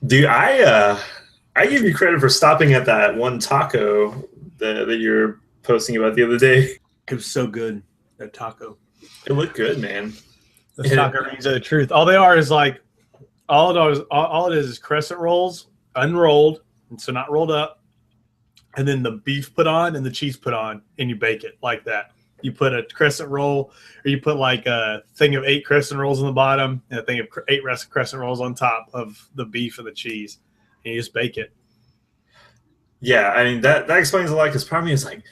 Dude, I give you credit for stopping at that one taco that you're posting about the other day. It was so good, that taco. It looked good, man. Those It, taco rings are the truth. All they are is like all it is crescent rolls, unrolled, and so not rolled up, and then the beef put on and the cheese put on, and you bake it like that. You put a crescent roll, or you put like a thing of 8 crescent rolls on the bottom, and a thing of 8 crescent rolls on top of the beef and the cheese, and you just bake it. yeah, I mean that explains a lot because part of me is like,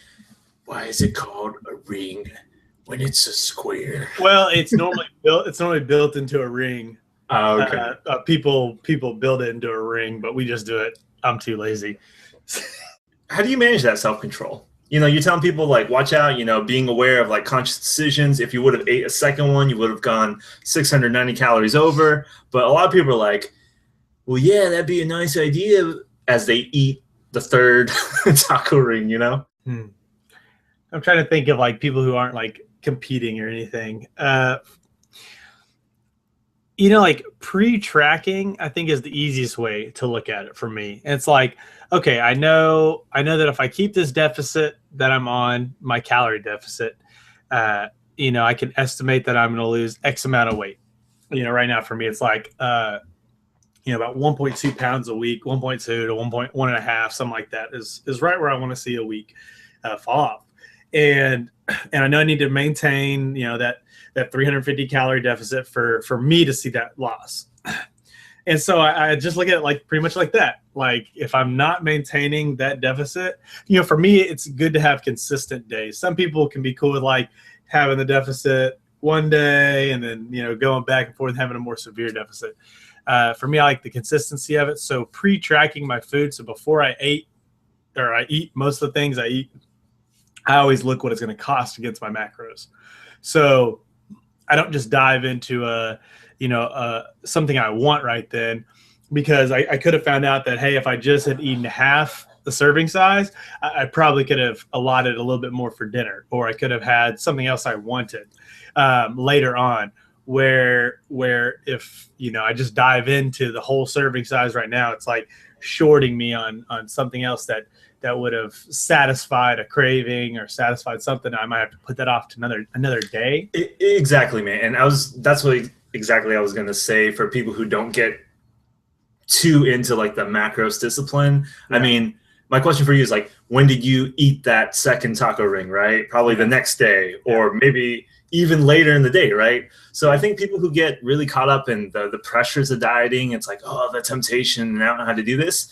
why is it called a ring when it's a square? Well, it's normally built. It's normally built into a ring. Oh, okay. People build it into a ring, but we just do it. I'm too lazy. How do you manage that self-control? You're telling people like, watch out, being aware of like conscious decisions. If you would have ate a second one, you would have gone 690 calories over. But a lot of people are like, well, yeah, that'd be a nice idea as they eat the third taco ring. Hmm. I'm trying to think of like people who aren't like competing or anything. Like pre-tracking, I think is the easiest way to look at it for me. It's like, okay, I know that if I keep this deficit that I'm on, my calorie deficit, I can estimate that I'm going to lose X amount of weight. Right now for me, it's like, about 1.2 pounds a week, 1.2 to 1.1.5, something like that is right where I want to see a week fall off. And I know I need to maintain, that 350 calorie deficit for me to see that loss. And so I just look at it like pretty much like that. Like if I'm not maintaining that deficit, for me, it's good to have consistent days. Some people can be cool with like having the deficit one day and then, going back and forth, having a more severe deficit. For me, I like the consistency of it. So pre-tracking my food. So before I ate or I eat most of the things I eat, I always look what it's going to cost against my macros. So I don't just dive into something I want right then, because I could have found out that, hey, if I just had eaten half the serving size, I probably could have allotted a little bit more for dinner, or I could have had something else I wanted later on. Where if I just dive into the whole serving size right now, it's like shorting me on something else that would have satisfied a craving or satisfied something. I might have to put that off to another day. Exactly, man. And that's what exactly I was going to say for people who don't get too into like the macros discipline. Yeah. I mean, my question for you is like, when did you eat that second taco ring, right? Probably the next day, or maybe even later in the day, right? So I think people who get really caught up in the pressures of dieting, it's like, oh, the temptation, and I don't know how to do this.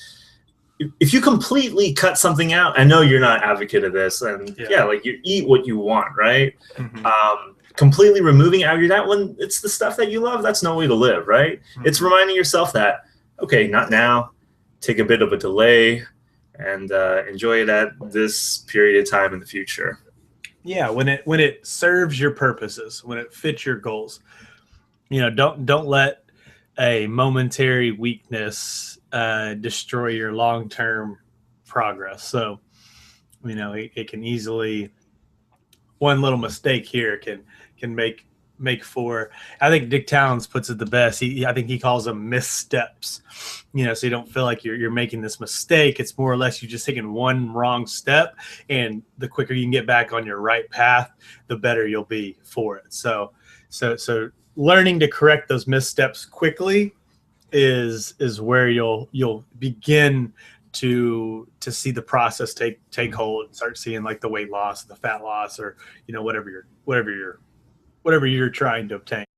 If you completely cut something out, I know you're not an advocate of this, and like you eat what you want, right? Mm-hmm. Completely removing out of your diet when it's the stuff that you love, that's no way to live, right? Mm-hmm. It's reminding yourself that, okay, not now, take a bit of a delay and enjoy it at this period of time in the future. Yeah, when it serves your purposes, when it fits your goals, don't let a momentary weakness destroy your long-term progress. So, it can easily, one little mistake here can make for, I think Dick Towns puts it the best. I think he calls them missteps. So you don't feel like you're making this mistake. It's more or less you just taking one wrong step, and the quicker you can get back on your right path, the better you'll be for it. So learning to correct those missteps quickly is where you'll begin to see the process take hold and start seeing like the weight loss, the fat loss, or whatever you're trying to obtain.